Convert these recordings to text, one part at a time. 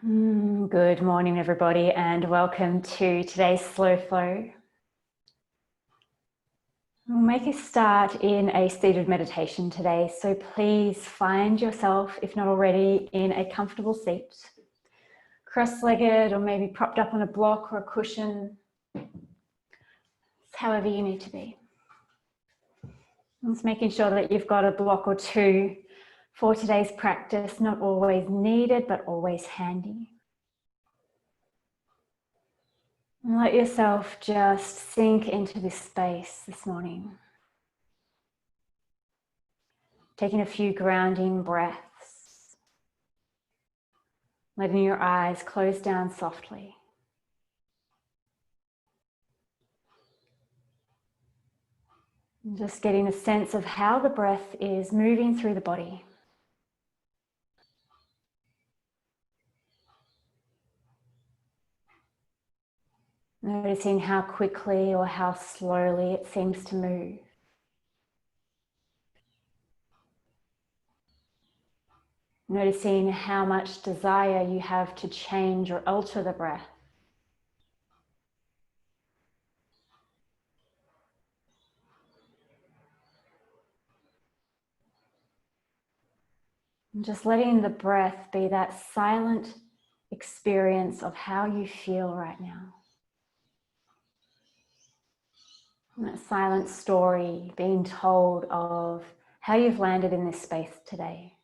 Good morning, everybody, and welcome to today's slow flow. We'll make a start in a seated meditation today, so please find yourself, if not already, in a comfortable seat, cross-legged or maybe propped up on a block or a cushion, however you need to be. Just making sure that you've got a block or two for today's practice, not always needed, but always handy. And let yourself just sink into this space this morning. Taking a few grounding breaths. Letting your eyes close down softly. And just getting a sense of how the breath is moving through the body. Noticing how quickly or how slowly it seems to move. Noticing how much desire you have to change or alter the breath. And just letting the breath be that silent experience of how you feel right now. And that silent story being told of how you've landed in this space today.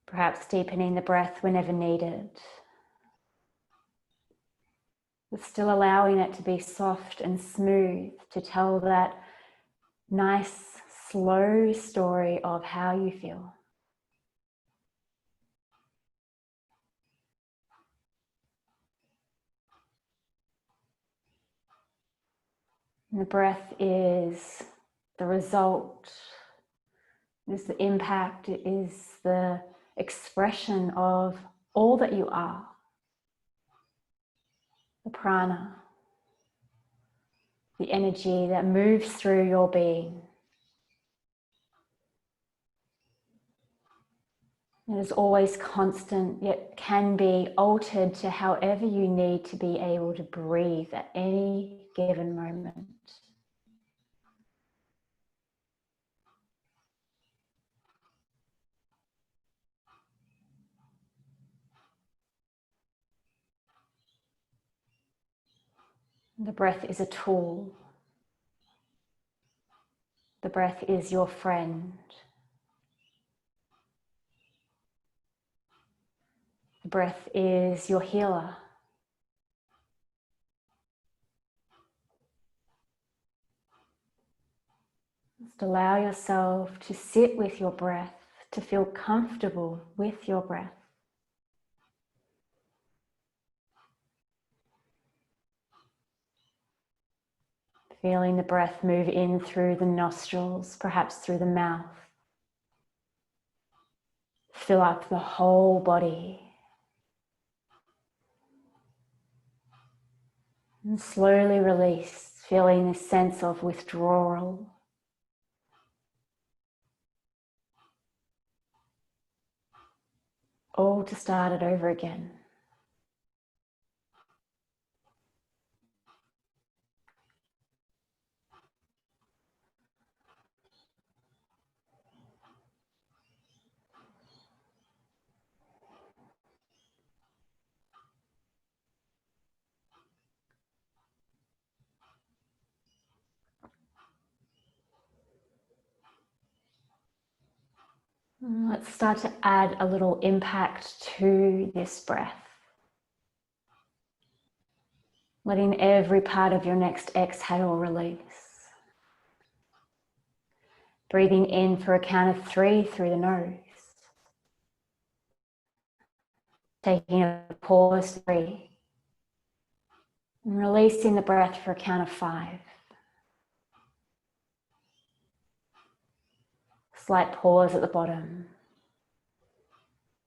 Perhaps deepening the breath whenever needed, but still allowing it to be soft and smooth to tell that nice, slow story of how you feel. And the breath is the result, is the impact, it is the expression of all that you are. The prana, the energy that moves through your being. It is always constant, yet can be altered to however you need to be able to breathe at any given moment. The breath is a tool. The breath is your friend. The breath is your healer. Just allow yourself to sit with your breath, to feel comfortable with your breath. Feeling the breath move in through the nostrils, perhaps through the mouth. Fill up the whole body. And slowly release, feeling this sense of withdrawal. All to start it over again. Let's start to add a little impact to this breath. Letting every part of your next exhale release. Breathing in for a count of 3 through the nose. Taking a pause, 3. And releasing the breath for a count of 5. Slight pause at the bottom.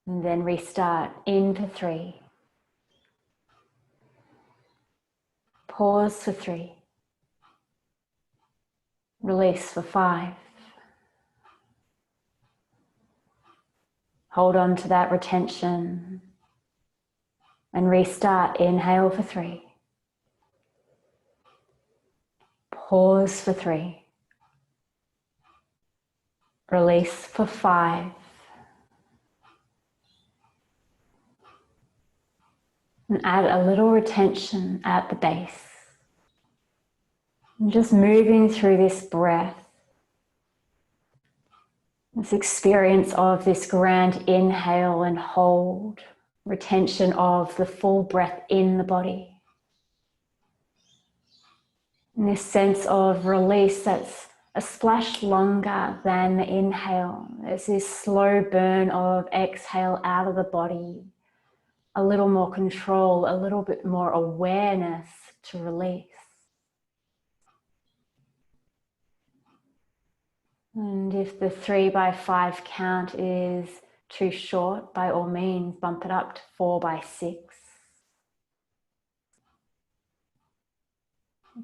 And then restart in for 3. Pause for 3. Release for 5. Hold on to that retention and restart. Inhale for 3. Pause for 3. Release for 5. And add a little retention at the base. And just moving through this breath, this experience of this grand inhale and hold, retention of the full breath in the body. And this sense of release that's a splash longer than the inhale. There's this slow burn of exhale out of the body. A little more control, a little bit more awareness to release. And if the 3 by 5 count is too short, by all means, bump it up to 4 by 6.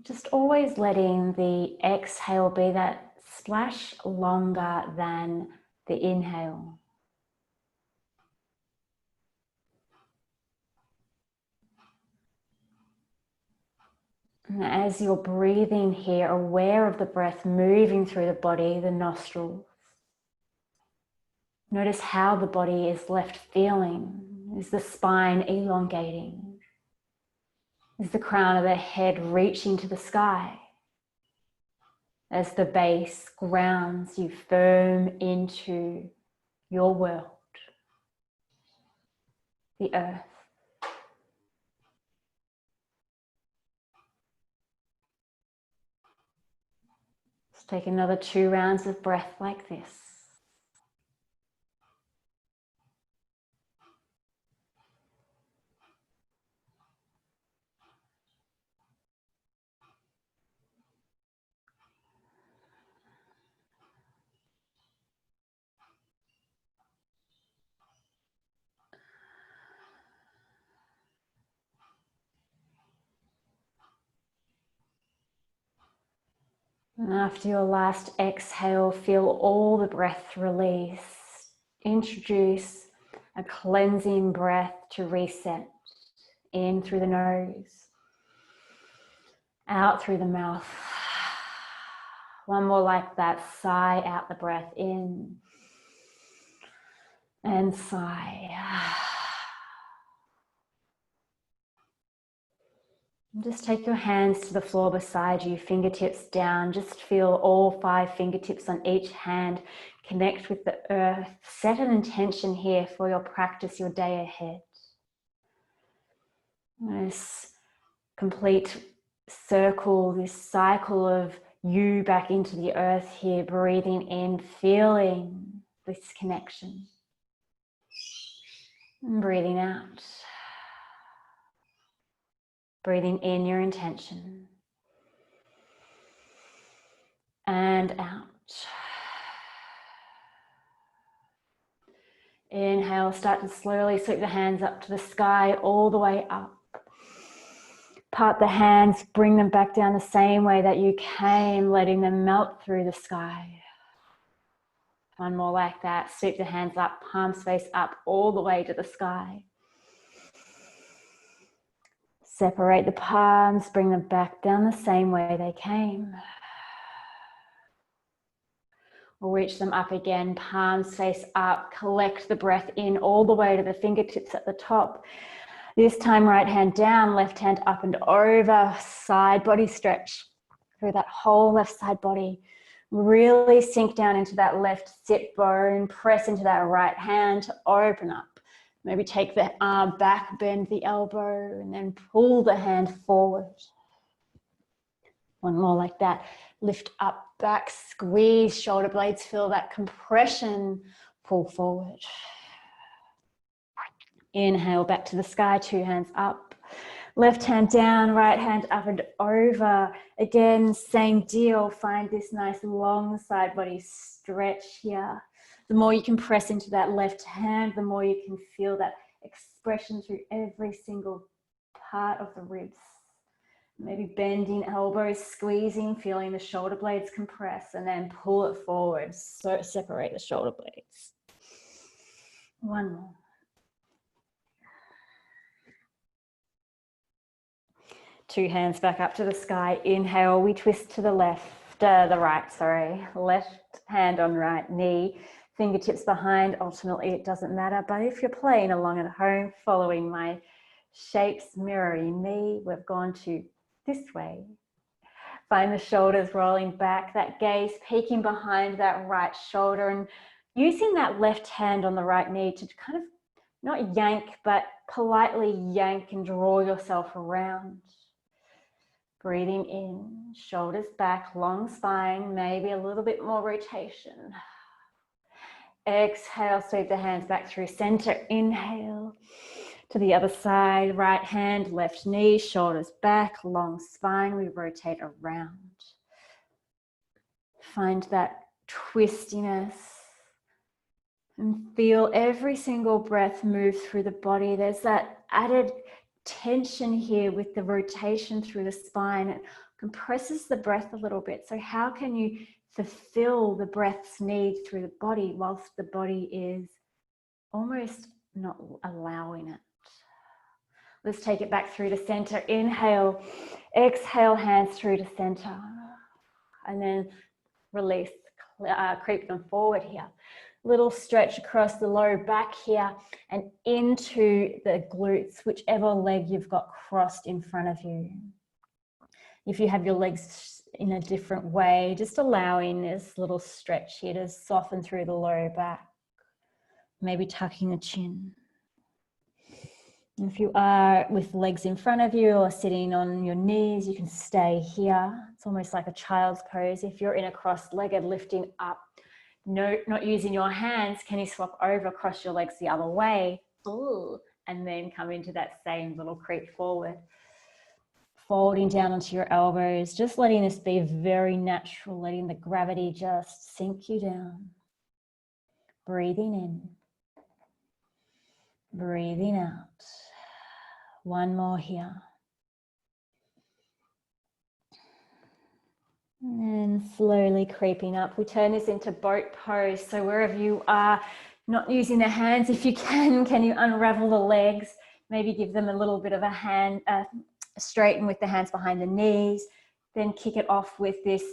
Just always letting the exhale be that splash longer than the inhale. And as you're breathing here, aware of the breath moving through the body, the nostrils. Notice how the body is left feeling. Is the spine elongating? Is the crown of the head reaching to the sky? As the base grounds you firm into your world, the earth. Let's take another 2 rounds of breath like this. And after your last exhale, feel all the breath release. Introduce a cleansing breath to reset. In through the nose, out through the mouth. One more like that. Sigh out the breath in and sigh. Just take your hands to the floor beside you, fingertips down. Just feel all 5 fingertips on each hand. Connect with the earth. Set an intention here for your practice, your day ahead. This complete circle, this cycle of you back into the earth here, breathing in, feeling this connection. And breathing out. Breathing in your intention. And out. Inhale, start to slowly sweep the hands up to the sky, all the way up. Part the hands, bring them back down the same way that you came, letting them melt through the sky. One more like that. Sweep the hands up, palms face up, all the way to the sky. Separate the palms, bring them back down the same way they came. We'll reach them up again, palms face up, collect the breath in all the way to the fingertips at the top. This time, right hand down, left hand up and over, side body stretch through that whole left side body. Really sink down into that left sit bone, press into that right hand to open up. Maybe take the arm back, bend the elbow, and then pull the hand forward. One more like that. Lift up, back, squeeze shoulder blades, feel that compression, pull forward. Inhale, back to the sky, 2 hands up. Left hand down, right hand up and over. Again, same deal. Find this nice long side body stretch here. The more you can press into that left hand, the more you can feel that expression through every single part of the ribs. Maybe bending elbows, squeezing, feeling the shoulder blades compress, and then pull it forward. So separate the shoulder blades. One more. Two hands back up to the sky. Inhale, we twist to the left, the right, sorry. Left hand on right knee, fingertips behind. Ultimately, it doesn't matter. But if you're playing along at home, following my shapes, mirroring me, we've gone to this way. Find the shoulders rolling back, that gaze peeking behind that right shoulder, and using that left hand on the right knee to kind of not yank, but politely yank and draw yourself around. Breathing in, shoulders back, long spine, maybe a little bit more rotation. Exhale, sweep the hands back through center. Inhale to the other side, right hand, left knee, shoulders back, long spine. We rotate around. Find that twistiness and feel every single breath move through the body. There's that added tension here with the rotation through the spine. It compresses the breath a little bit. So how can you fulfill the breath's need through the body whilst the body is almost not allowing it? Let's take it back through to center. Inhale, exhale, hands through to center. And then release, creep them forward here. Little stretch across the low back here and into the glutes, whichever leg you've got crossed in front of you. If you have your legs in a different way, just allowing this little stretch here to soften through the low back. Maybe tucking the chin. If you are with legs in front of you or sitting on your knees, you can stay here. It's almost like a child's pose. If you're in a cross-legged, lifting up, no, not using your hands, can you swap over, cross your legs the other way? Ooh, and then come into that same little creep forward. Folding down onto your elbows, just letting this be very natural, letting the gravity just sink you down. Breathing in. Breathing out. One more here. And slowly creeping up. We turn this into boat pose. So wherever you are, not using the hands, if you can you unravel the legs? Maybe give them a little bit of a hand, straighten with the hands behind the knees. Then kick it off with this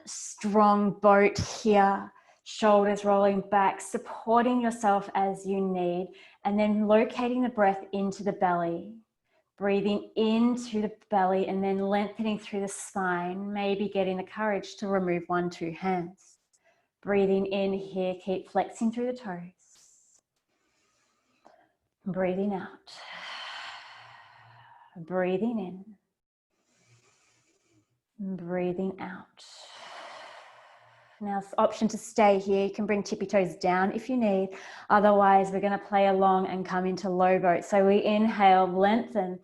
strong boat here. Shoulders rolling back, supporting yourself as you need. And then locating the breath into the belly. Breathing into the belly and then lengthening through the spine, maybe getting the courage to remove 1, 2 hands. Breathing in here, keep flexing through the toes. Breathing out. Breathing in. Breathing out. Now it's option to stay here. You can bring tippy toes down if you need. Otherwise, we're going to play along and come into low boat. So we inhale, lengthen.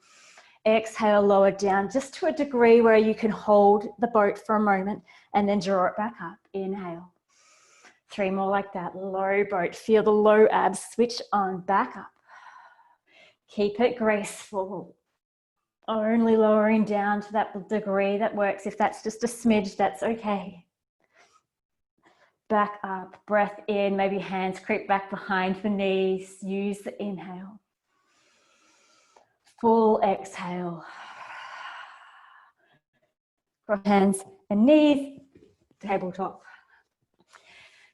Exhale, lower down just to a degree where you can hold the boat for a moment and then draw it back up. Inhale. 3 more like that. Low boat. Feel the low abs switch on. Back up. Keep it graceful. Only lowering down to that degree that works. If that's just a smidge, that's okay. Back up, breath in, maybe hands creep back behind the knees. Use the inhale. Full exhale. Cross hands and knees, tabletop.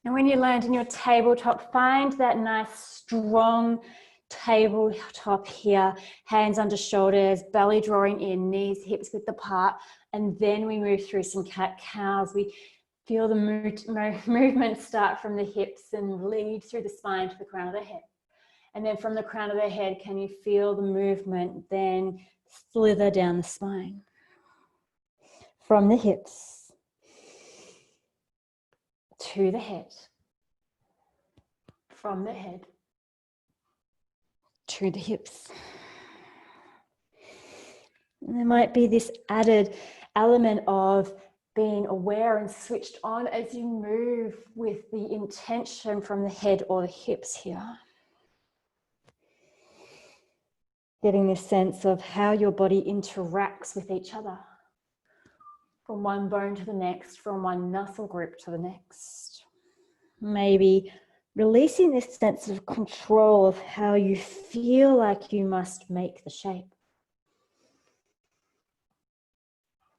And when you land in your tabletop, find that nice strong tabletop here. Hands under shoulders, belly drawing in, knees, hips width apart. And then we move through some cat-cows. We feel the movement start from the hips and lead through the spine to the crown of the head. And then from the crown of the head, can you feel the movement then slither down the spine? From the hips to the head. From the head to the hips. And there might be this added element of being aware and switched on as you move with the intention from the head or the hips here. Getting this sense of how your body interacts with each other. From one bone to the next, from one muscle group to the next. Maybe releasing this sense of control of how you feel like you must make the shape.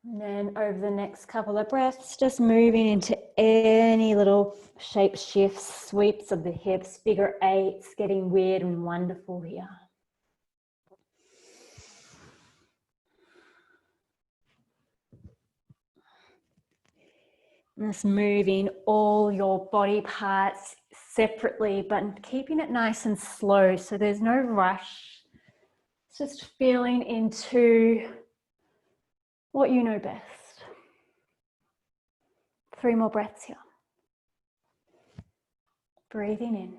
And then over the next couple of breaths, just moving into any little shape shifts, sweeps of the hips, figure eights, getting weird and wonderful here. Just moving all your body parts separately, but keeping it nice and slow so there's no rush. It's just feeling into what you know best. 3 more breaths here. Breathing in.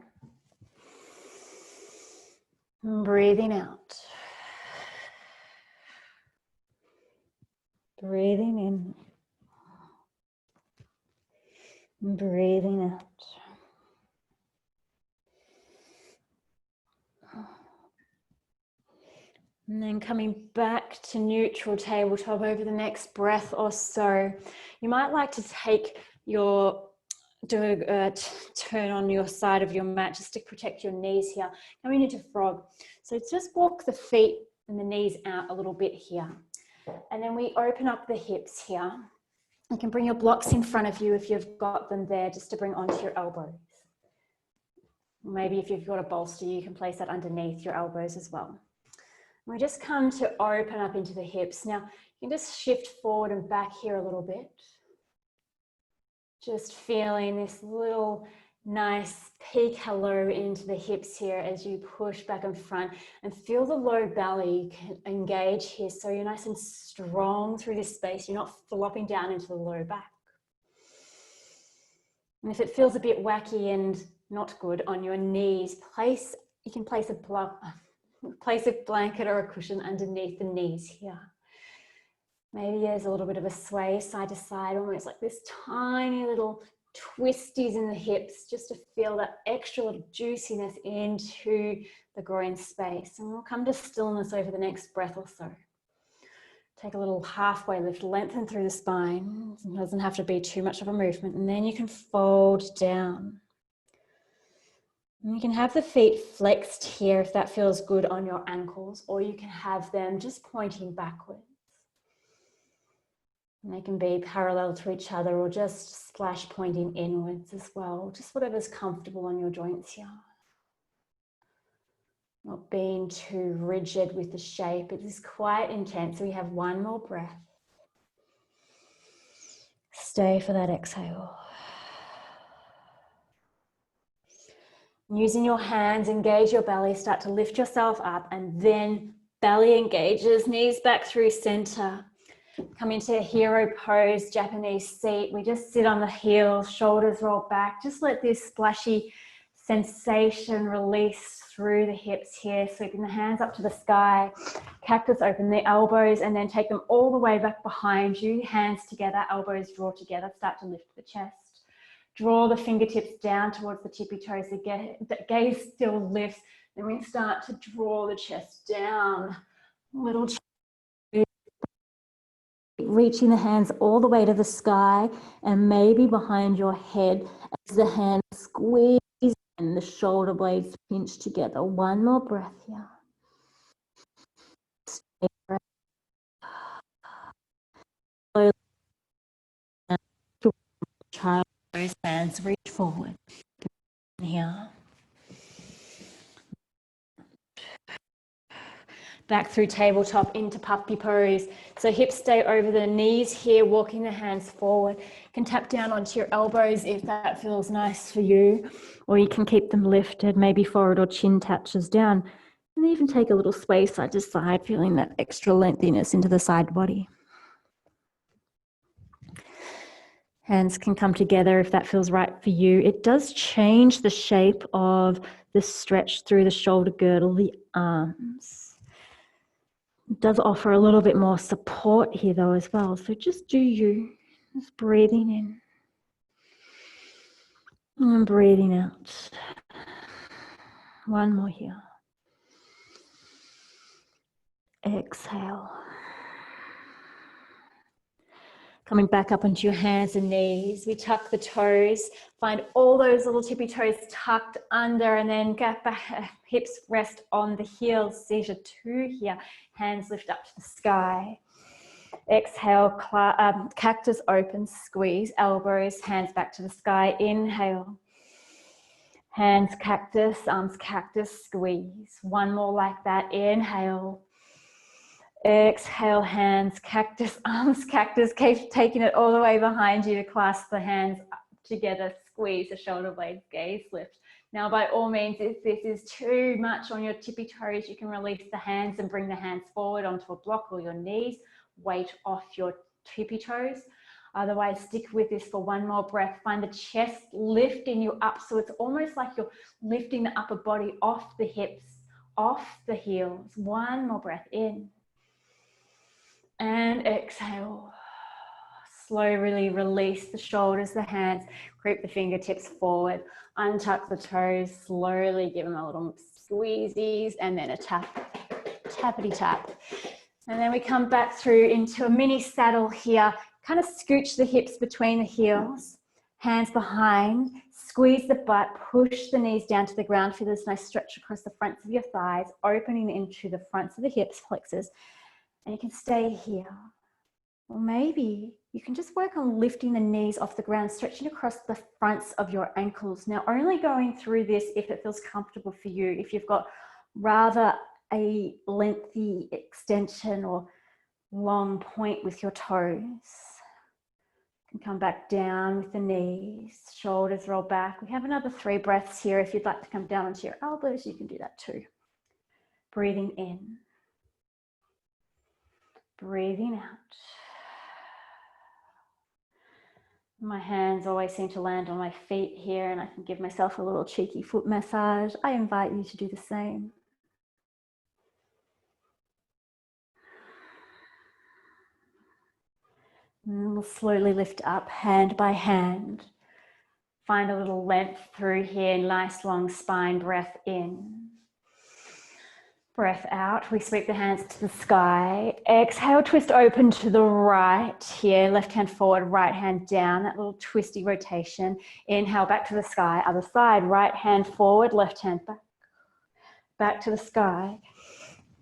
And breathing out. Breathing in. And breathing out. And then coming back to neutral tabletop over the next breath or so. You might like to take do a turn on your side of your mat just to protect your knees here. Coming into frog. So just walk the feet and the knees out a little bit here. And then we open up the hips here. You can bring your blocks in front of you if you've got them there, just to bring onto your elbows. Maybe if you've got a bolster, you can place that underneath your elbows as well. We just come to open up into the hips. Now, you can just shift forward and back here a little bit. Just feeling this little nice peak hello into the hips here as you push back and front, and feel the low belly engage here. So you're nice and strong through this space. You're not flopping down into the low back. And if it feels a bit wacky and not good on your knees, you can place a blanket or a cushion underneath the knees here. Maybe there's a little bit of a sway side to side, almost like this tiny little twisties in the hips, just to feel that extra little juiciness into the groin space. And we'll come to stillness over the next breath or so. Take a little halfway lift, lengthen through the spine. It doesn't have to be too much of a movement. And then you can fold down. And you can have the feet flexed here if that feels good on your ankles, or you can have them just pointing backwards. And they can be parallel to each other or just splash pointing inwards as well. Just whatever's comfortable on your joints here. Not being too rigid with the shape. It is quite intense. We have 1 more breath. Stay for that exhale. Using your hands, engage your belly, start to lift yourself up, and then belly engages, knees back through center. Come into a hero pose, Japanese seat. We just sit on the heels, shoulders roll back. Just let this splashy sensation release through the hips here. Sweeping the hands up to the sky, cactus, open the elbows, and then take them all the way back behind you. Hands together, elbows draw together. Start to lift the chest. Draw the fingertips down towards the tippy toes. The gaze still lifts. Then we start to draw the chest down. Little reaching the hands all the way to the sky and maybe behind your head as the hands squeeze and the shoulder blades pinch together. 1 more breath here. Stay breath. Slowly, child, those hands reach forward. Here. Back through tabletop into puppy pose. So hips stay over the knees here, walking the hands forward. You can tap down onto your elbows if that feels nice for you, or you can keep them lifted, maybe forward or chin touches down. And even take a little sway side to side, feeling that extra lengthiness into the side body. Hands can come together if that feels right for you. It does change the shape of the stretch through the shoulder girdle, the arms. It does offer a little bit more support here though as well. So just do you, just breathing in and breathing out. 1 more here. Exhale. Coming back up onto your hands and knees. We tuck the toes, find all those little tippy toes tucked under, and then get back, hips rest on the heels, seizure 2 here. Hands lift up to the sky. Exhale, cactus open, squeeze, elbows, hands back to the sky. Inhale. Hands cactus, arms cactus, squeeze. One more like that. Inhale. Exhale, hands cactus, arms cactus. Keep taking it all the way behind you to clasp the hands together. Squeeze the shoulder blades, gaze lift. Now, by all means, if this is too much on your tippy toes, you can release the hands and bring the hands forward onto a block or your knees. Weight off your tippy toes. Otherwise, stick with this for one more breath. Find the chest lifting you up. So it's almost like you're lifting the upper body off the hips, off the heels. One more breath in. And exhale. Slowly release the shoulders, the hands, creep the fingertips forward, untuck the toes, slowly give them a little squeezies and then a tap, tappity tap. And then we come back through into a mini saddle here. Kind of scooch the hips between the heels, hands behind, squeeze the butt, push the knees down to the ground. Feel this nice stretch across the fronts of your thighs, opening into the fronts of the hips, flexors. And you can stay here. Or maybe you can just work on lifting the knees off the ground, stretching across the fronts of your ankles. Now, only going through this if it feels comfortable for you. If you've got rather a lengthy extension or long point with your toes, you can come back down with the knees, shoulders roll back. We have another 3 breaths here. If you'd like to come down onto your elbows, you can do that too. Breathing in. Breathing out. My hands always seem to land on my feet here, and I can give myself a little cheeky foot massage. I invite you to do the same. And we'll slowly lift up hand by hand. Find a little length through here, nice long spine, breath in. Breath out, we sweep the hands to the sky. Exhale, twist open to the right here. Left hand forward, right hand down. That little twisty rotation. Inhale, back to the sky. Other side, right hand forward, left hand back. Back to the sky.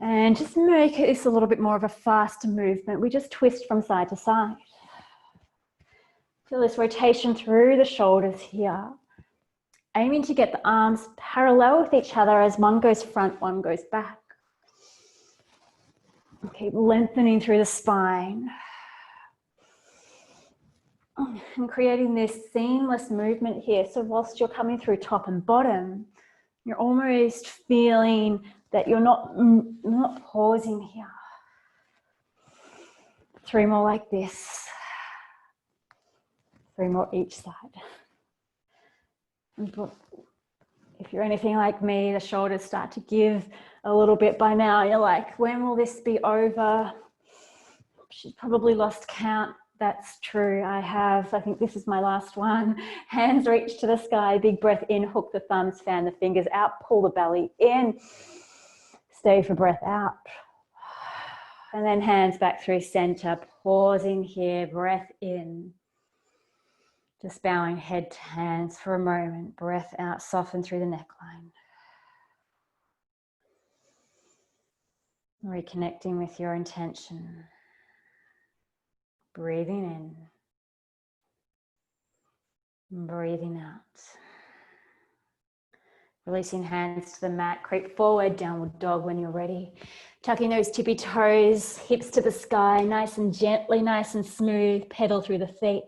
And just make this a little bit more of a faster movement. We just twist from side to side. Feel this rotation through the shoulders here. Aiming to get the arms parallel with each other as one goes front, one goes back. Keep lengthening through the spine. And creating this seamless movement here. So whilst you're coming through top and bottom, you're almost feeling that you're not pausing here. 3 more like this. 3 more each side. If you're anything like me, the shoulders start to give a little bit by now. You're like, when will this be over? She's probably lost count. That's true. I have. I think this is my last one. Hands reach to the sky. Big breath in. Hook the thumbs. Fan the fingers out. Pull the belly in. Stay for breath out. And then hands back through center. Pausing here. Breath in. Just bowing head to hands for a moment. Breath out, soften through the neckline. Reconnecting with your intention. Breathing in. Breathing out. Releasing hands to the mat. Creep forward, downward dog when you're ready. Tucking those tippy toes, hips to the sky, nice and gently, nice and smooth. Pedal through the feet.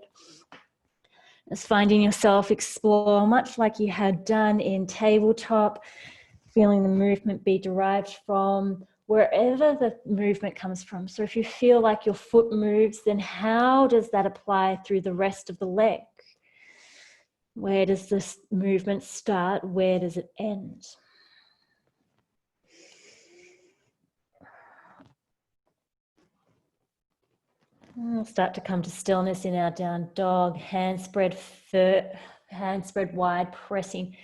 Just finding yourself explore, much like you had done in tabletop, feeling the movement be derived from wherever the movement comes from. So if you feel like your foot moves, then how does that apply through the rest of the leg? Where does this movement start? Where does it end? We'll start to come to stillness in our down dog. Hands spread wide, pressing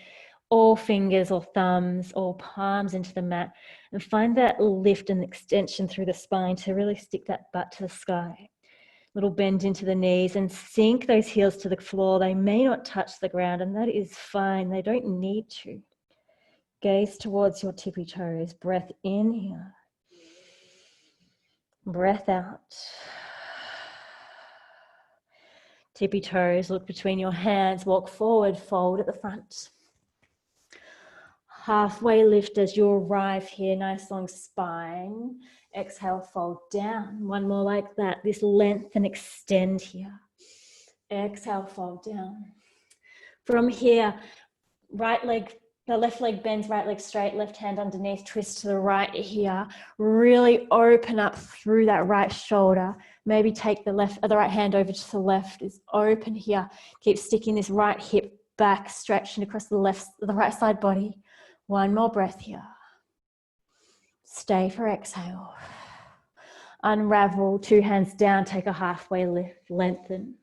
all fingers or thumbs or palms into the mat, and find that lift and extension through the spine to really stick that butt to the sky. Little bend into the knees and sink those heels to the floor. They may not touch the ground, and that is fine. They don't need to. Gaze towards your tippy toes. Breath in here. Breath out. Tippy toes, look between your hands, walk forward, fold at the front. Halfway lift as you arrive here, nice long spine. Exhale, fold down. One more like that. This length and extend here. Exhale, fold down. From here, right leg, the left leg bends, right leg straight, left hand underneath, twist to the right here. Really open up through that right shoulder. Maybe take the right hand over to the left. Is open here. Keep sticking this right hip back, stretching across the right side body. One more breath here. Stay for exhale. Unravel, two hands down, take a halfway lift, lengthen.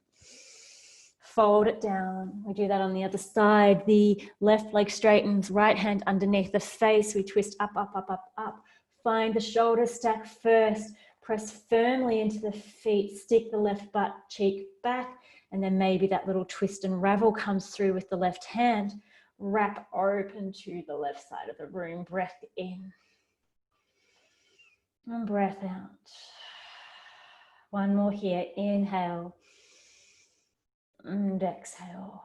Fold it down. We do that on the other side. The left leg straightens, right hand underneath the face. We twist up, up, up, up, up. Find the shoulder stack first. Press firmly into the feet. Stick the left butt cheek back. And then maybe that little twist and ravel comes through with the left hand. Wrap open to the left side of the room. Breath in. And breath out. One more here. Inhale. And exhale.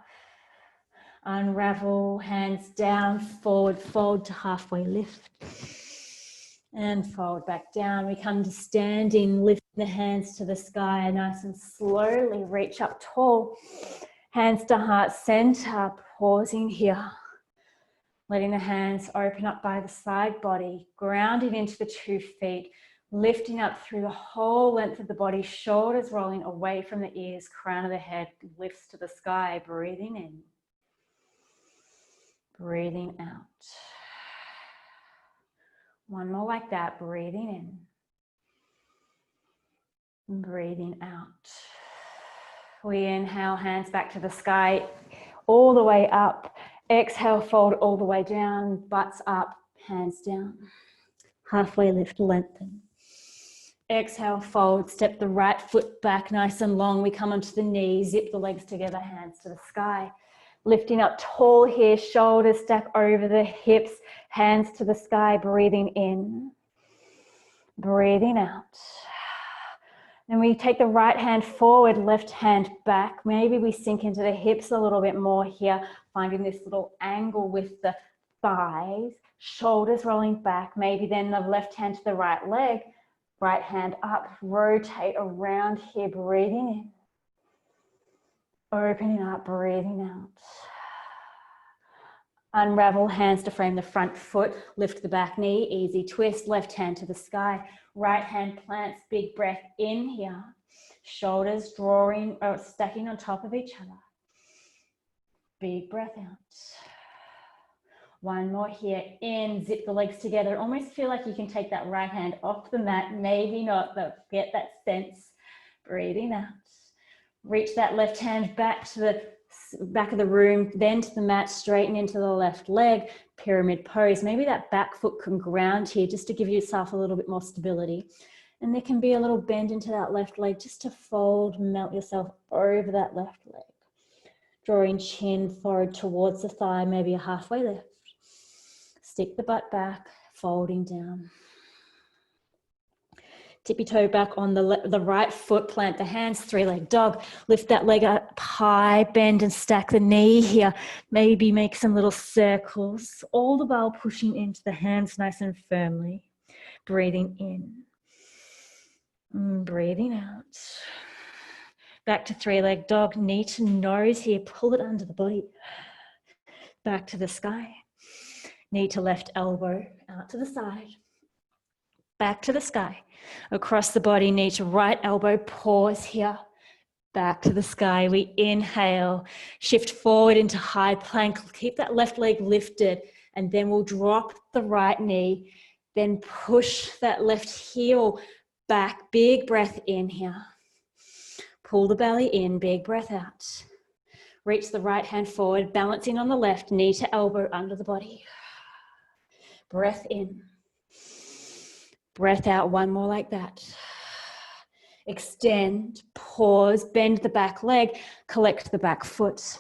Unravel, hands down, forward, fold to halfway lift. And fold back down. We come to standing, lift the hands to the sky, nice and slowly reach up tall. Hands to heart center, pausing here. Letting the hands open up by the side body, grounding into the 2 feet. Lifting up through the whole length of the body, shoulders rolling away from the ears, crown of the head lifts to the sky, breathing in, breathing out. One more like that, breathing in, breathing out. We inhale, hands back to the sky, all the way up. Exhale, fold all the way down, butts up, hands down. Halfway lift, lengthen. Exhale, fold, step the right foot back nice and long. We come onto the knees, zip the legs together, hands to the sky. Lifting up tall here, shoulders stack over the hips, hands to the sky, breathing in, breathing out. Then we take the right hand forward, left hand back. Maybe we sink into the hips a little bit more here, finding this little angle with the thighs, shoulders rolling back. Maybe then the left hand to the right leg. Right hand up, rotate around here, breathing in. Opening up, breathing out. Unravel, hands to frame the front foot, lift the back knee, easy twist, left hand to the sky. Right hand plants, big breath in here. Shoulders drawing or stacking on top of each other. Big breath out. One more here, in, zip the legs together. Almost feel like you can take that right hand off the mat, maybe not, but get that sense. Breathing out. Reach that left hand back to the back of the room, then to the mat, straighten into the left leg, pyramid pose. Maybe that back foot can ground here just to give yourself a little bit more stability. And there can be a little bend into that left leg just to fold, melt yourself over that left leg. Drawing chin forward towards the thigh, maybe a halfway lift. Stick the butt back, folding down. Tippy toe back on the right foot, plant the hands, 3-leg dog. Lift that leg up high, bend and stack the knee here. Maybe make some little circles, all the while pushing into the hands nice and firmly. Breathing in, breathing out. Back to 3-leg dog, knee to nose here, pull it under the body. Back to the sky. Knee to left elbow, out to the side. Back to the sky. Across the body, knee to right elbow, pause here. Back to the sky. We inhale, shift forward into high plank. Keep that left leg lifted, and then we'll drop the right knee. Then push that left heel back. Big breath in here. Pull the belly in, big breath out. Reach the right hand forward, balancing on the left, knee to elbow under the body. Breath in. Breath out, one more like that. Extend, pause, bend the back leg, collect the back foot.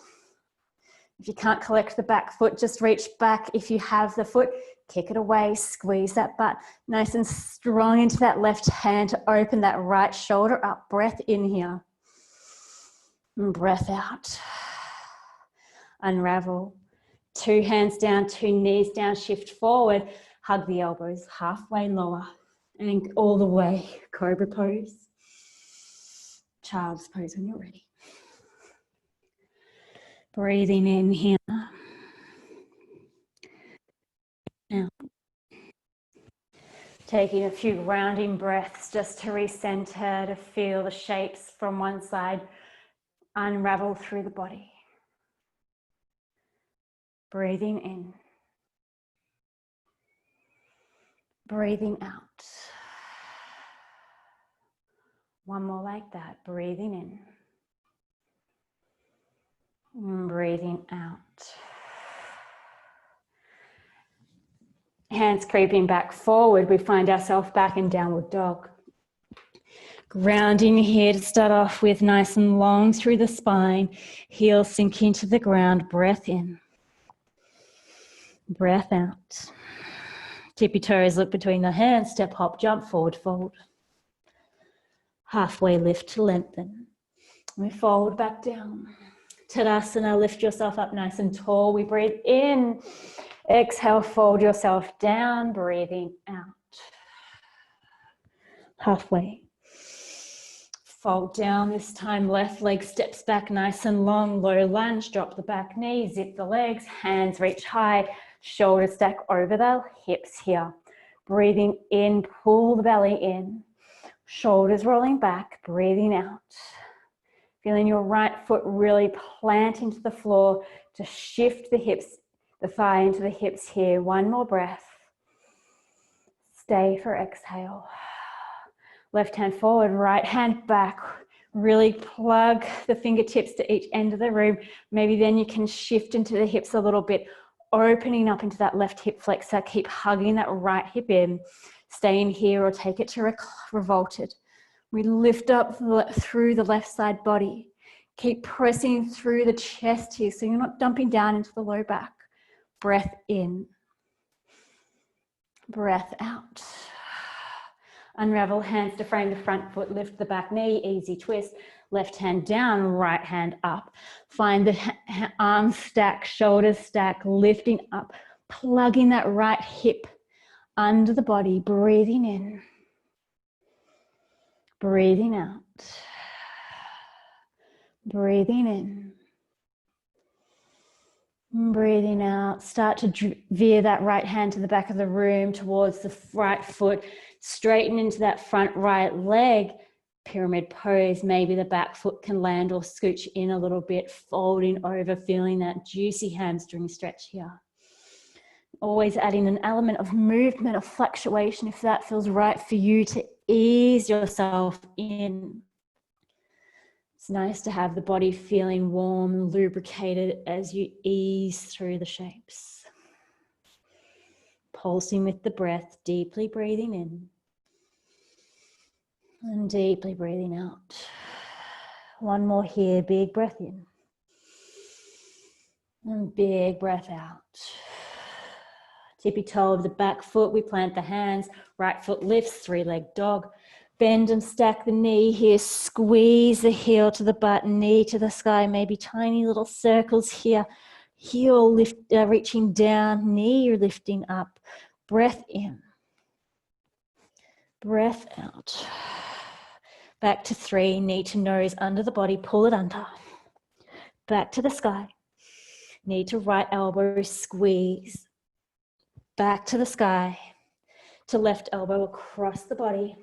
If you can't collect the back foot, just reach back. If you have the foot, kick it away, squeeze that butt nice and strong into that left hand to open that right shoulder up. Breath in here. And breath out. Unravel. 2 hands down, 2 knees down, shift forward. Hug the elbows halfway lower and all the way. Cobra pose. Child's pose when you're ready. Breathing in here. Out. Taking a few grounding breaths just to recenter, to feel the shapes from one side unravel through the body. Breathing in. Breathing out. One more like that. Breathing in. And breathing out. Hands creeping back forward. We find ourselves back in downward dog. Grounding here to start off with, nice and long through the spine. Heels sink into the ground. Breath in. Breath out. Tippy toes, look between the hands. Step, hop, jump, forward, fold. Halfway lift to lengthen. We fold back down. Tadasana, lift yourself up nice and tall. We breathe in. Exhale, fold yourself down. Breathing out. Halfway. Fold down, this time left leg steps back nice and long. Low lunge, drop the back knee, zip the legs, hands reach high. Shoulders stack over the hips here. Breathing in, pull the belly in. Shoulders rolling back, breathing out. Feeling your right foot really plant into the floor to shift the hips, the thigh into the hips here. One more breath. Stay for exhale. Left hand forward, right hand back. Really plug the fingertips to each end of the room. Maybe then you can shift into the hips a little bit, opening up into that left hip flexor. Keep hugging that right hip in. Stay in here or take it to revolted. We lift up through the left side body. Keep pressing through the chest here so you're not dumping down into the low back. Breath in. Breath out. Unravel, hands to frame the front foot, lift the back knee, easy twist. Left hand down, right hand up. Find the arms stack, shoulders stack, lifting up, plugging that right hip under the body, breathing in. Breathing out. Breathing in. Breathing out. Start to veer that right hand to the back of the room towards the right foot. Straighten into that front right leg. Pyramid pose. Maybe the back foot can land or scooch in a little bit. Folding over, feeling that juicy hamstring stretch here. Always adding an element of movement, of fluctuation, if that feels right for you, to ease yourself in. It's nice to have the body feeling warm and lubricated as you ease through the shapes. Pulsing with the breath, deeply breathing in and deeply breathing out. One more here, big breath in and big breath out. Tippy toe of the back foot, we plant the hands, right foot lifts, 3-leg dog. Bend and stack the knee here, squeeze the heel to the butt, knee to the sky, maybe tiny little circles here. Heel lift, reaching down, knee lifting up. Breath in. Breath out. Back to 3, knee to nose, under the body, pull it under. Back to the sky. Knee to right elbow, squeeze. Back to the sky, to left elbow across the body,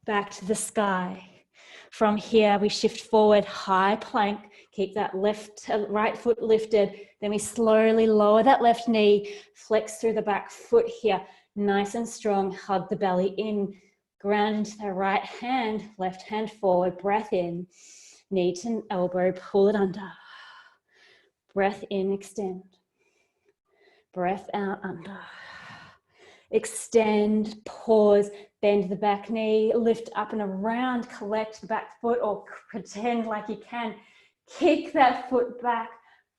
back to the sky. From here, we shift forward, high plank, keep that right foot lifted. Then we slowly lower that left knee, flex through the back foot here, nice and strong, hug the belly in, ground into the right hand, left hand forward, breath in, knee to elbow, pull it under. Breath in, extend. Breath out, under. Extend, pause, bend the back knee, lift up and around, collect the back foot, or pretend like you can. Kick that foot back.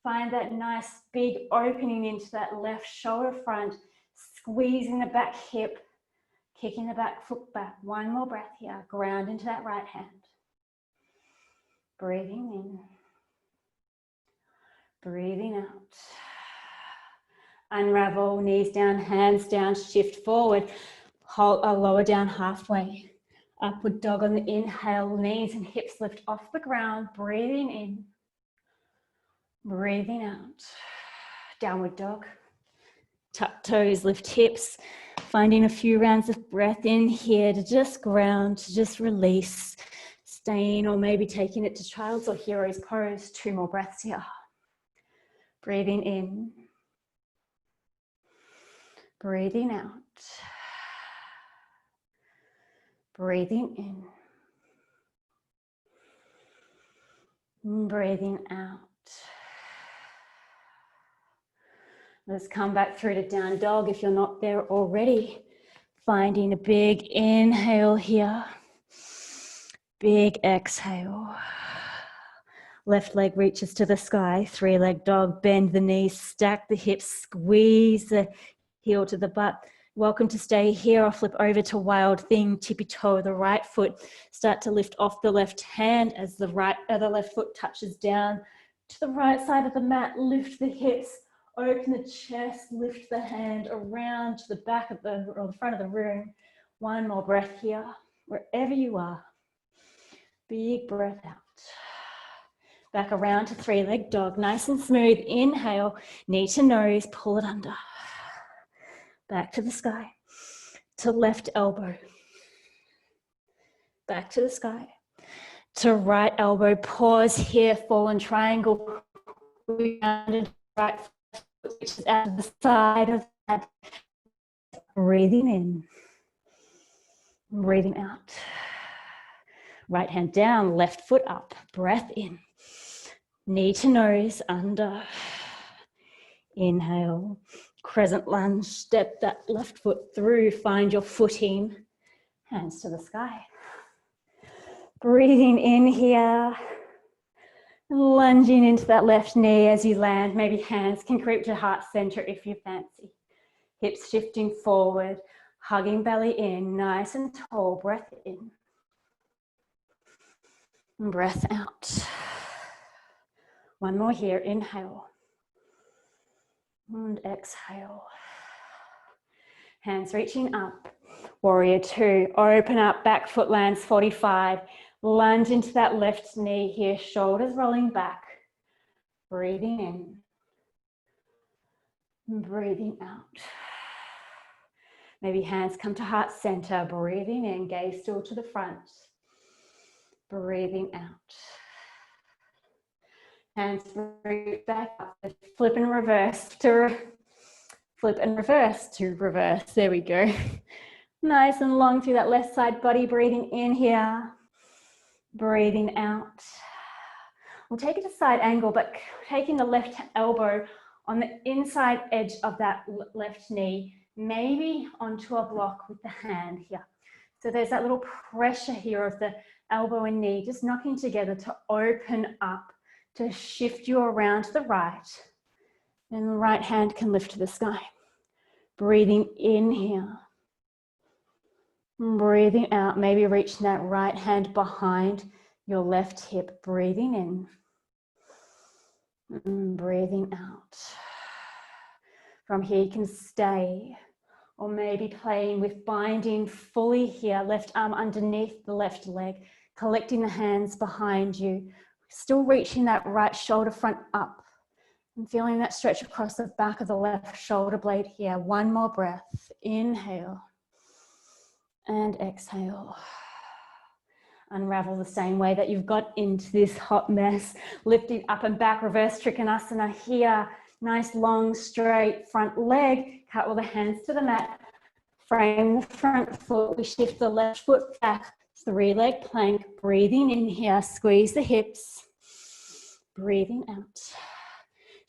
Find that nice big opening into that left shoulder front, squeezing the back hip, kicking the back foot back. One more breath here. Ground into that right hand. Breathing in. Breathing out. Unravel, knees down, hands down, shift forward. Hold, lower down halfway. Upward dog on the inhale, knees and hips lift off the ground. Breathing in. Breathing out. Downward dog. Tuck toes, lift hips. Finding a few rounds of breath in here to just ground, to just release. Staying or maybe taking it to child's or hero's pose. 2 more breaths here. Breathing in. Breathing out. Breathing in. Breathing out. Let's come back through to down dog if you're not there already. Finding a big inhale here. Big exhale. Left leg reaches to the sky. 3-leg dog. Bend the knees, stack the hips, squeeze the heel to the butt. Welcome to stay here or flip over to wild thing. Tippy toe the right foot. Start to lift off the left hand as the left foot touches down to the right side of the mat. Lift the hips. Open the chest, lift the hand around to the back of or the front of the room. 1 more breath here, wherever you are. Big breath out. Back around to 3-leg dog, nice and smooth. Inhale, knee to nose, pull it under. Back to the sky, to left elbow. Back to the sky, to right elbow. Pause here, fallen triangle. Round into right foot. Which is out of the side of that. Breathing in, breathing out. Right hand down, left foot up, breath in. Knee to nose, under. Inhale, crescent lunge, step that left foot through, find your footing, hands to the sky. Breathing in here. Lunging into that left knee as you land. Maybe hands can creep to heart center if you fancy. Hips shifting forward, hugging belly in, nice and tall. Breath in. And breath out. 1 more here. Inhale. And exhale. Hands reaching up. Warrior 2. Open up, back foot lands 45. Lunge into that left knee here, shoulders rolling back. Breathing in. And breathing out. Maybe hands come to heart center. Breathing in, gaze still to the front. Breathing out. Hands reach back up. Flip and reverse to flip and reverse to reverse. There we go. Nice and long through that left side body. Breathing in here. Breathing out. We'll take it to side angle, but taking the left elbow on the inside edge of that left knee, maybe onto a block with the hand here. So there's that little pressure here of the elbow and knee just knocking together to open up, to shift you around to the right. And the right hand can lift to the sky. Breathing in here. Breathing out, maybe reaching that right hand behind your left hip. Breathing in. And breathing out. From here you can stay or maybe playing with binding fully here. Left arm underneath the left leg. Collecting the hands behind you. Still reaching that right shoulder front up. And feeling that stretch across the back of the left shoulder blade here. 1 more breath. Inhale. And exhale. Unravel the same way that you've got into this hot mess. Lifting up and back, reverse Trikonasana here. Nice long straight front leg. Cut all the hands to the mat. Frame the front foot. We shift the left foot back. 3-leg plank. Breathing in here. Squeeze the hips. Breathing out.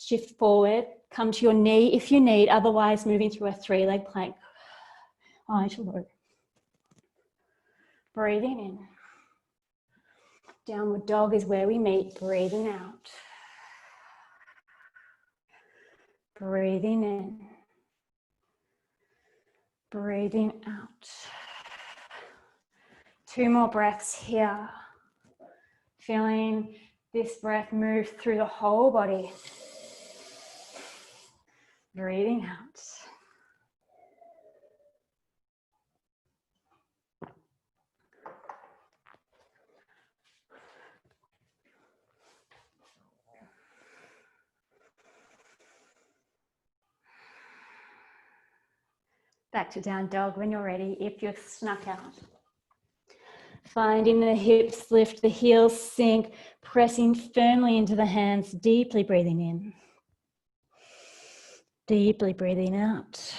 Shift forward, come to your knee if you need, otherwise moving through a 3-leg plank. High to low. Breathing in. Downward dog is where we meet. Breathing out. Breathing in. Breathing out. 2 more breaths here. Feeling this breath move through the whole body. Breathing out. Back to down dog when you're ready, if you've snuck out. Finding the hips lift, the heels sink, pressing firmly into the hands, deeply breathing in. Deeply breathing out.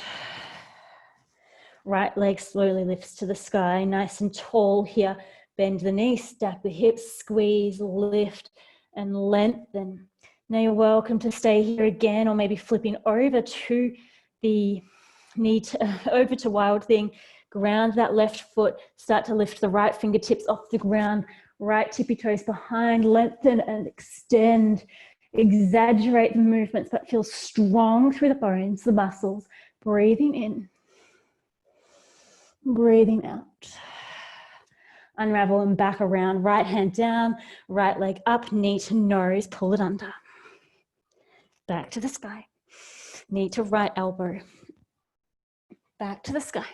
Right leg slowly lifts to the sky, nice and tall here. Bend the knees, stack the hips, squeeze, lift, and lengthen. Now you're welcome to stay here again, or maybe flipping over to the knee, over to wild thing. Ground that left foot, start to lift the right fingertips off the ground, right tippy toes behind, lengthen and extend. Exaggerate the movements, but feel strong through the bones, the muscles. Breathing in. Breathing out. Unravel and back around, right hand down, right leg up, knee to nose, pull it under. Back to the sky. Knee to right elbow. Back to the sky.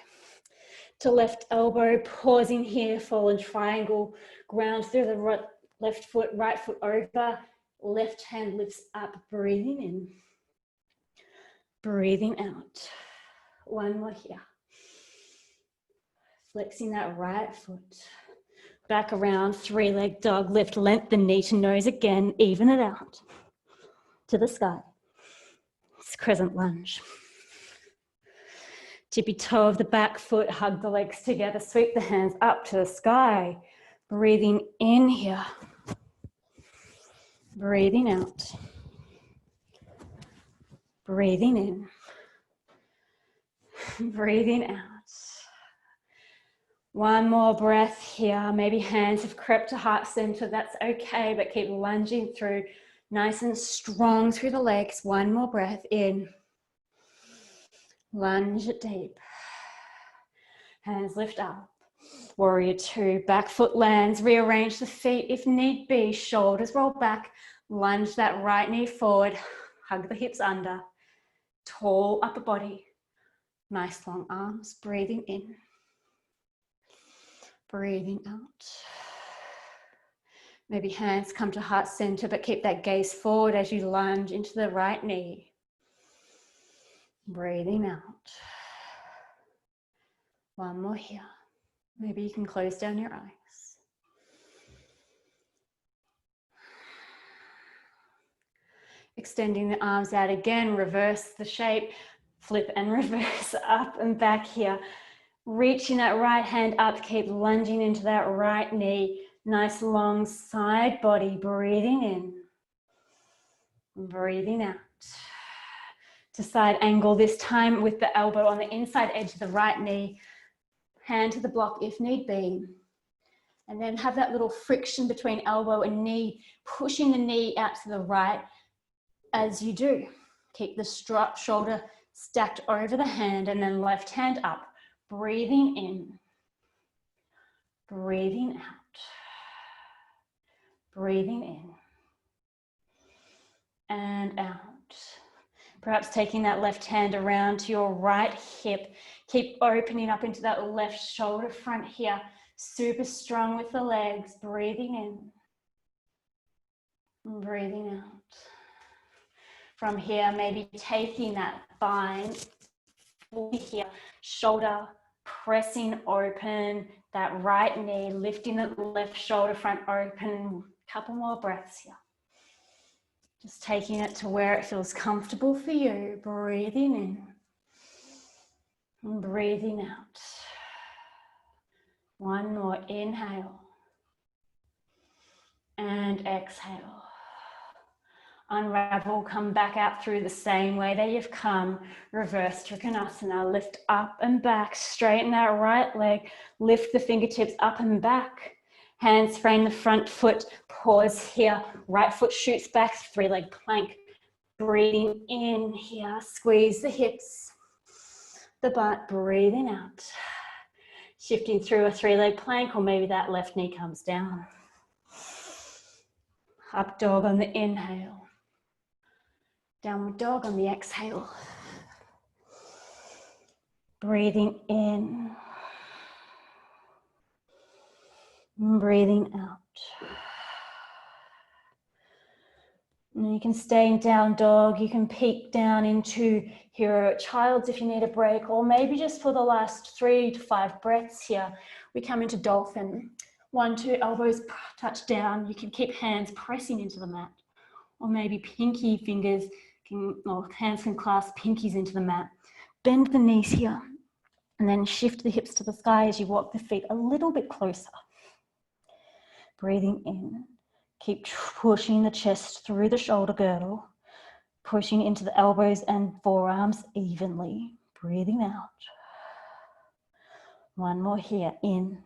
To left elbow, pausing here, fall in triangle, ground through the left foot, right foot over, left hand lifts up, breathing in. Breathing out. 1 more here. Flexing that right foot. Back around, 3-leg dog, lift, lengthen, knee to nose again, even it out. To the sky. It's crescent lunge. Tippy toe of the back foot, hug the legs together, sweep the hands up to the sky. Breathing in here. Breathing out. Breathing in. Breathing out. 1 more breath here. Maybe hands have crept to heart center. That's okay, but keep lunging through nice and strong through the legs. 1 more breath in. Lunge it deep. Hands lift up. Warrior 2. Back foot lands. Rearrange the feet if need be. Shoulders roll back. Lunge that right knee forward. Hug the hips under. Tall upper body. Nice long arms. Breathing in. Breathing out. Maybe hands come to heart center, but keep that gaze forward as you lunge into the right knee. Breathing out. 1 more here. Maybe you can close down your eyes. Extending the arms out again, reverse the shape, flip and reverse up and back here. Reaching that right hand up, keep lunging into that right knee. Nice long side body, breathing in, breathing out. To side angle this time with the elbow on the inside edge of the right knee. Hand to the block if need be. And then have that little friction between elbow and knee, pushing the knee out to the right as you do. Keep the shoulder stacked over the hand and then left hand up. Breathing in, breathing out, breathing in and out. Perhaps taking that left hand around to your right hip. Keep opening up into that left shoulder front here. Super strong with the legs. Breathing in, breathing out. From here, maybe taking that spine here, shoulder pressing open, that right knee, lifting the left shoulder front open. Couple more breaths here. Just taking it to where it feels comfortable for you. Breathing in and breathing out. 1 more inhale and exhale. Unravel, come back out through the same way that you've come. Reverse Trikonasana, lift up and back, straighten that right leg, lift the fingertips up and back. Hands frame the front foot, pause here. Right foot shoots back, three-leg plank. Breathing in here, squeeze the hips, the butt, breathing out. Shifting through a three-leg plank, or maybe that left knee comes down. Up dog on the inhale. Downward dog on the exhale. Breathing in. Breathing out. And you can stay in down dog. You can peek down into hero child's if you need a break, or maybe just for the last 3 to 5 breaths here, we come into dolphin. 1, 2, elbows touch down. You can keep hands pressing into the mat, or maybe pinky fingers or hands can clasp pinkies into the mat. Bend the knees here, and then shift the hips to the sky as you walk the feet a little bit closer. Breathing in. Keep pushing the chest through the shoulder girdle, pushing into the elbows and forearms evenly. Breathing out. One more here, in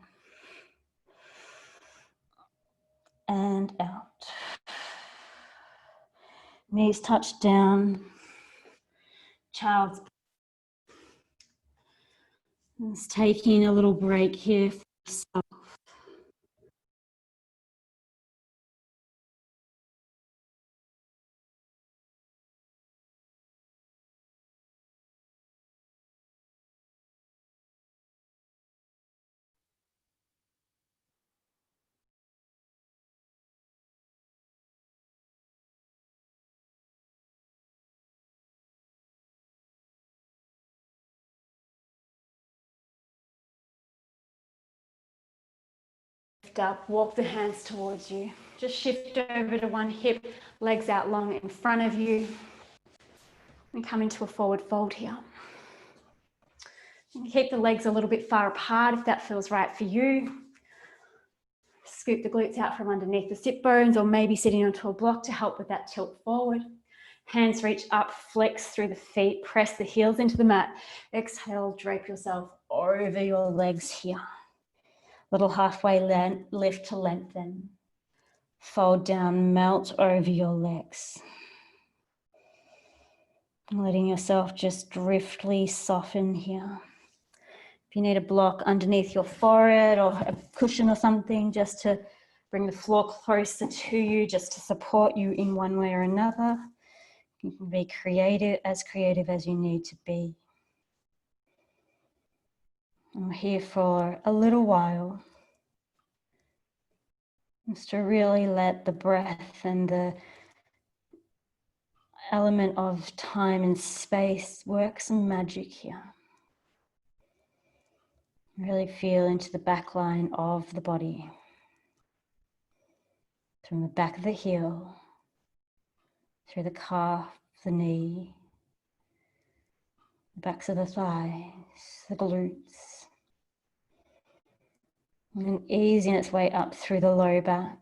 and out. Knees touch down. Child's pose. Taking a little break here for yourself. Lift up, walk the hands towards you. Just shift over to one hip, legs out long in front of you. And come into a forward fold here. And keep the legs a little bit far apart if that feels right for you. Scoop the glutes out from underneath the sit bones, or maybe sitting onto a block to help with that tilt forward. Hands reach up, flex through the feet, press the heels into the mat. Exhale, drape yourself over your legs here. Little halfway lift to lengthen. Fold down, melt over your legs. Letting yourself just driftly soften here. If you need a block underneath your forehead or a cushion or something, just to bring the floor closer to you, just to support you in one way or another. You can be creative as you need to be. I'm here for a little while, just to really let the breath and the element of time and space work some magic here. Really feel into the back line of the body. From the back of the heel, through the calf, the knee, the backs of the thighs, the glutes. And easing its way up through the low back,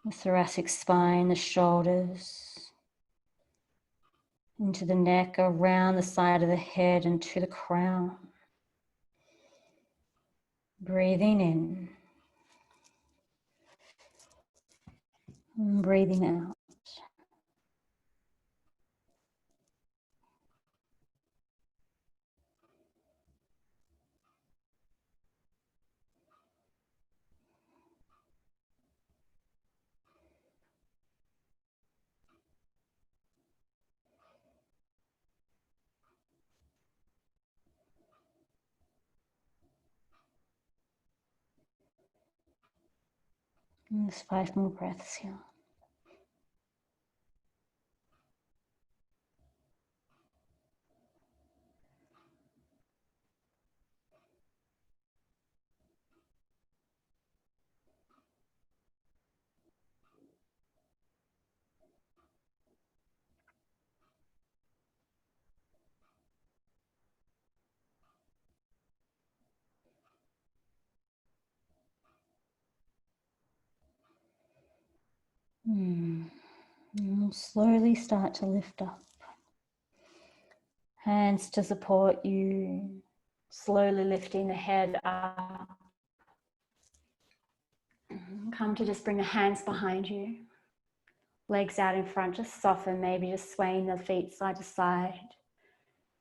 the thoracic spine, the shoulders, into the neck, around the side of the head and to the crown. Breathing in and breathing out. And just 5 more breaths here. And slowly start to lift up. Hands to support you. Slowly lifting the head up. Come to just bring the hands behind you. Legs out in front, just soften, maybe just swaying the feet side to side.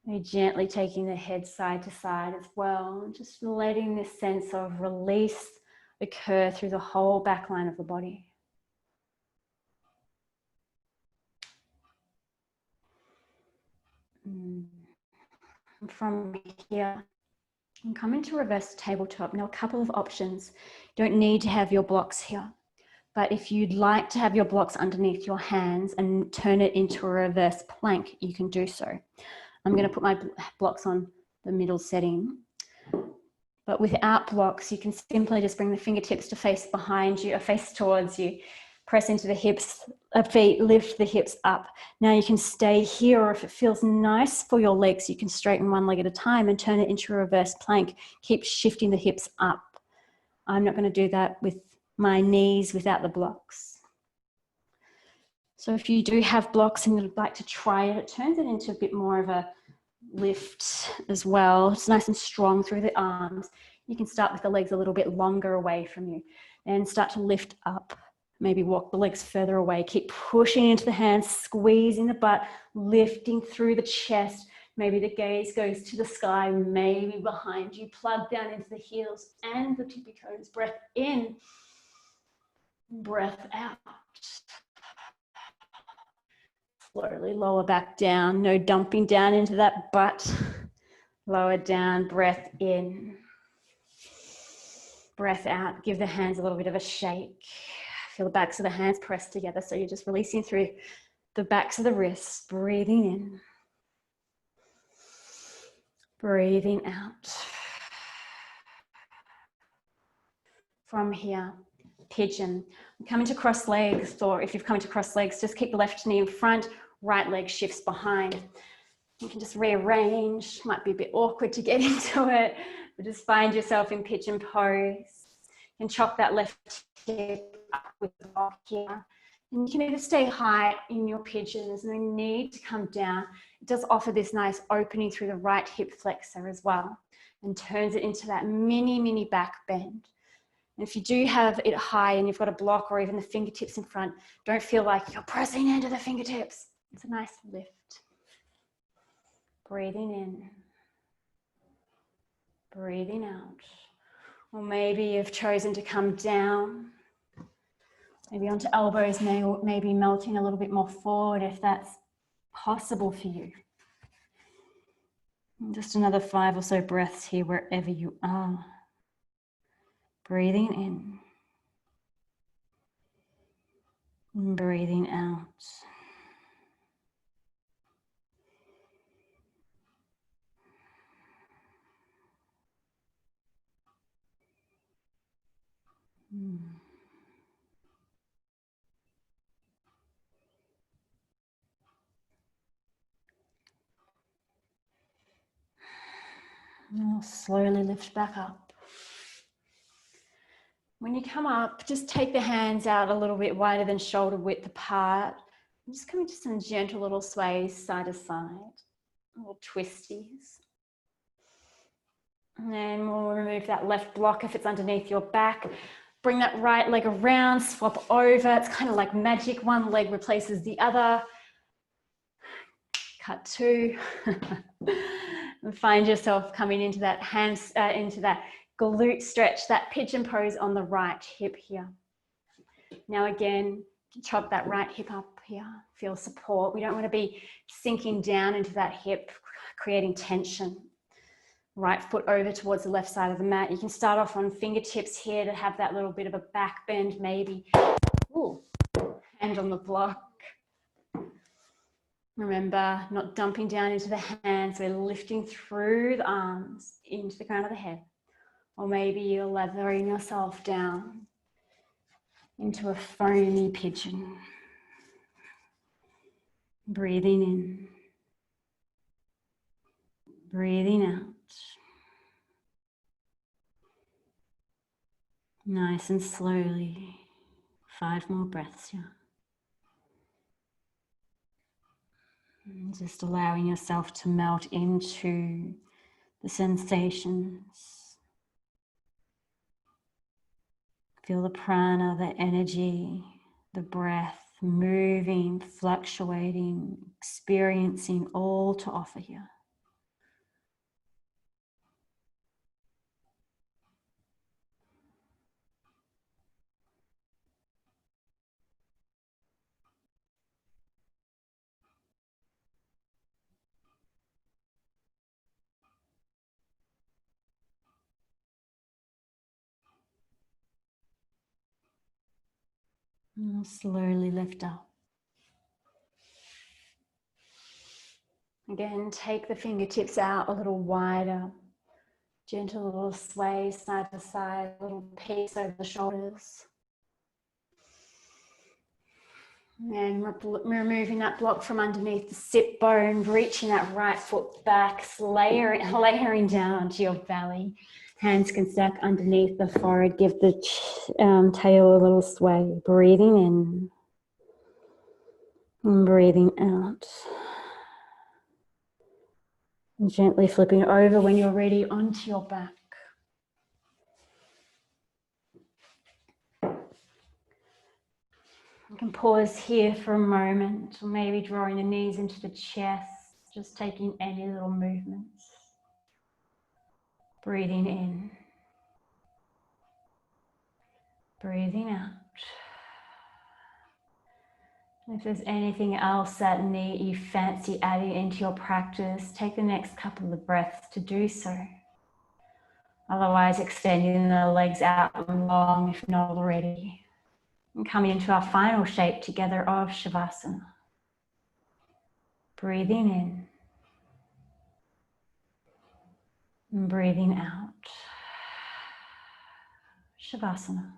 Maybe gently taking the head side to side as well. Just letting this sense of release occur through the whole back line of the body. From here, and come into reverse tabletop. Now, a couple of options. You don't need to have your blocks here, but if you'd like to have your blocks underneath your hands and turn it into a reverse plank, you can do so. I'm going to put my blocks on the middle setting. But without blocks, you can simply just bring the fingertips to face behind you or face towards you. Press into the hips, feet, lift the hips up. Now you can stay here, or if it feels nice for your legs, you can straighten one leg at a time and turn it into a reverse plank. Keep shifting the hips up. I'm not going to do that with my knees without the blocks. So if you do have blocks and you'd like to try it, it turns it into a bit more of a lift as well. It's nice and strong through the arms. You can start with the legs a little bit longer away from you and start to lift up. Maybe walk the legs further away. Keep pushing into the hands, squeezing the butt, lifting through the chest. Maybe the gaze goes to the sky, maybe behind you. Plug down into the heels and the tippy toes. Breath in, breath out. Slowly lower back down. No dumping down into that butt. Lower down, breath in. Breath out. Give the hands a little bit of a shake. Feel the backs of the hands pressed together. So you're just releasing through the backs of the wrists. Breathing in. Breathing out. From here, pigeon. Come into cross legs, or if you've come into cross legs, just keep the left knee in front, right leg shifts behind. You can just rearrange. Might be a bit awkward to get into it, but just find yourself in pigeon pose. You can chop that left hip up with the block here. And you can either stay high in your pigeon. There's no need to come down. It does offer this nice opening through the right hip flexor as well, and turns it into that mini back bend. And if you do have it high and you've got a block or even the fingertips in front, don't feel like you're pressing into the fingertips. It's a nice lift. Breathing in. Breathing out. Or maybe you've chosen to come down. Maybe onto elbows, maybe melting a little bit more forward if that's possible for you. And just another 5 or so breaths here wherever you are. Breathing in. And breathing out. Now slowly lift back up. When you come up, just take the hands out a little bit wider than shoulder width apart. And just come into some gentle little sways side to side, little twisties. And then we'll remove that left block if it's underneath your back. Bring that right leg around, swap over. It's kind of like magic. One leg replaces the other. Cut 2. And find yourself coming into that into that glute stretch, that pigeon pose on the right hip here. Now again, chop that right hip up here. Feel support. We don't want to be sinking down into that hip, creating tension. Right foot over towards the left side of the mat. You can start off on fingertips here to have that little bit of a back bend maybe. Ooh, hand on the block. Remember, not dumping down into the hands. We're lifting through the arms into the crown of the head. Or maybe you're leathering yourself down into a foamy pigeon. Breathing in. Breathing out. Nice and slowly. 5 more breaths here. Just allowing yourself to melt into the sensations. Feel the prana, the energy, the breath moving, fluctuating, experiencing all to offer here. And slowly lift up. Again, take the fingertips out a little wider. Gentle little sway side to side, a little piece over the shoulders. And removing that block from underneath the sit bone, reaching that right foot back, layering down onto your belly. Hands can stack underneath the forehead. Give the tail a little sway. Breathing in and breathing out. And gently flipping over when you're ready onto your back. You can pause here for a moment, or maybe drawing the knees into the chest, just taking any little movements. Breathing in. Breathing out. If there's anything else that you fancy adding into your practice, take the next couple of breaths to do so. Otherwise, extending the legs out long if not already. And coming into our final shape together of Shavasana. Breathing in. And breathing out. Shavasana.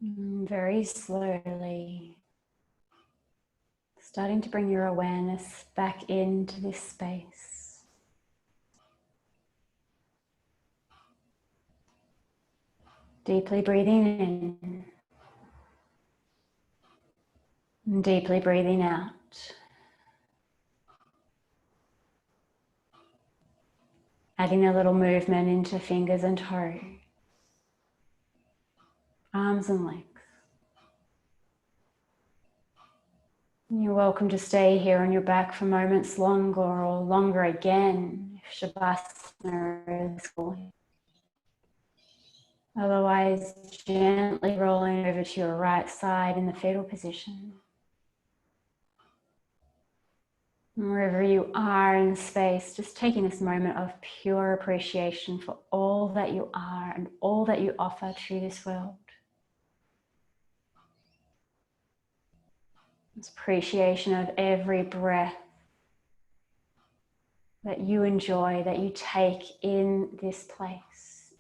Very slowly, starting to bring your awareness back into this space. Deeply breathing in and deeply breathing out. Adding a little movement into fingers and toes, arms and legs. You're welcome to stay here on your back for moments longer or longer again if Shavasana is calling. Otherwise, gently rolling over to your right side in the fetal position. Wherever you are in space, just taking this moment of pure appreciation for all that you are and all that you offer to this world. This appreciation of every breath that you enjoy, that you take in this place.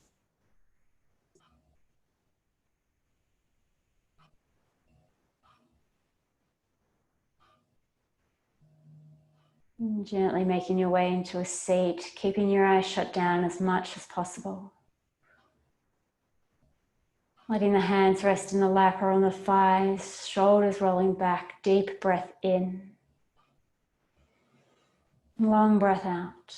And gently making your way into a seat, keeping your eyes shut down as much as possible. Letting the hands rest in the lap or on the thighs, shoulders rolling back, deep breath in. Long breath out.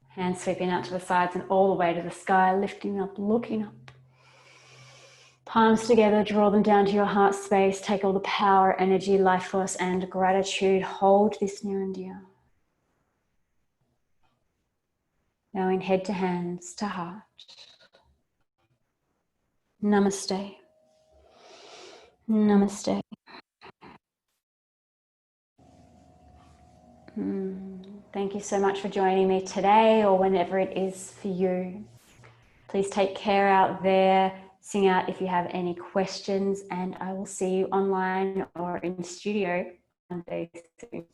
Hands sweeping out to the sides and all the way to the sky, lifting up, looking up. Palms together, draw them down to your heart space. Take all the power, energy, life force, and gratitude. Hold this near and dear. Bowing head to hands to heart. Namaste. Namaste. Thank you so much for joining me today or whenever it is for you. Please take care out there. Sing out if you have any questions, and I will see you online or in studio one day soon.